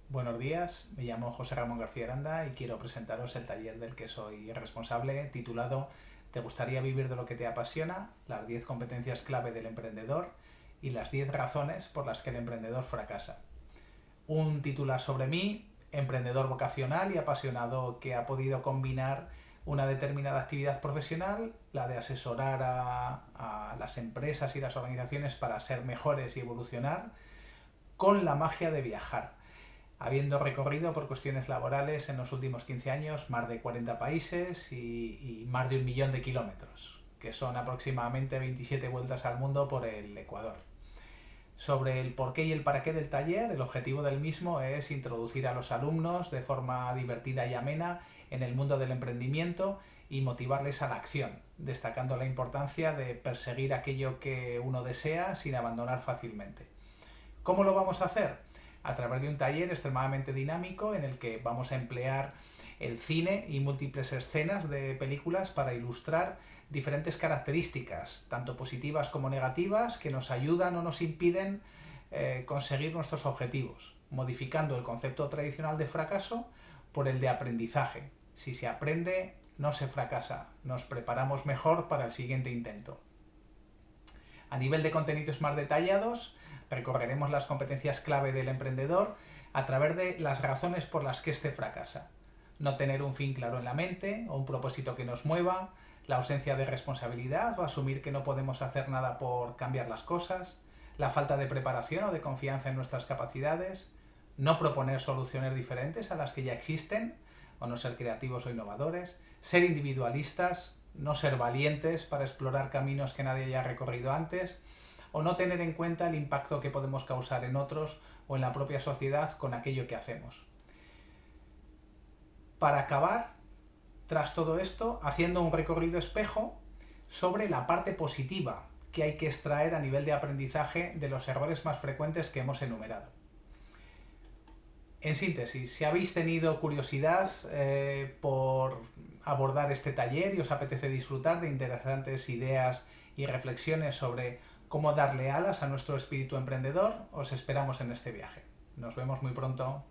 Buenos días, me llamo José Ramón García Aranda y quiero presentaros el taller del que soy responsable, titulado ¿Te gustaría vivir de lo que te apasiona? Las 10 competencias clave del emprendedor y las 10 razones por las que el emprendedor fracasa. Un titular sobre mí, emprendedor vocacional y apasionado que ha podido combinar una determinada actividad profesional, la de asesorar a las empresas y las organizaciones para ser mejores y evolucionar, con la magia de viajar, habiendo recorrido por cuestiones laborales en los últimos 15 años más de 40 países y más de 1 millón de kilómetros, que son aproximadamente 27 vueltas al mundo por el Ecuador. Sobre el porqué y el para qué del taller, el objetivo del mismo es introducir a los alumnos de forma divertida y amena en el mundo del emprendimiento y motivarles a la acción, destacando la importancia de perseguir aquello que uno desea sin abandonar fácilmente. ¿Cómo lo vamos a hacer? A través de un taller extremadamente dinámico en el que vamos a emplear el cine y múltiples escenas de películas para ilustrar diferentes características, tanto positivas como negativas, que nos ayudan o nos impiden conseguir nuestros objetivos, modificando el concepto tradicional de fracaso por el de aprendizaje. Si se aprende, no se fracasa, nos preparamos mejor para el siguiente intento. A nivel de contenidos más detallados, recorreremos las competencias clave del emprendedor a través de las razones por las que éste fracasa. No tener un fin claro en la mente o un propósito que nos mueva, la ausencia de responsabilidad o asumir que no podemos hacer nada por cambiar las cosas, la falta de preparación o de confianza en nuestras capacidades, no proponer soluciones diferentes a las que ya existen o no ser creativos o innovadores, ser individualistas, no ser valientes para explorar caminos que nadie haya recorrido antes, o no tener en cuenta el impacto que podemos causar en otros o en la propia sociedad con aquello que hacemos. Para acabar, tras todo esto, haciendo un recorrido espejo sobre la parte positiva que hay que extraer a nivel de aprendizaje de los errores más frecuentes que hemos enumerado. En síntesis, si habéis tenido curiosidad por abordar este taller y os apetece disfrutar de interesantes ideas y reflexiones sobre cómo darle alas a nuestro espíritu emprendedor, os esperamos en este viaje. Nos vemos muy pronto.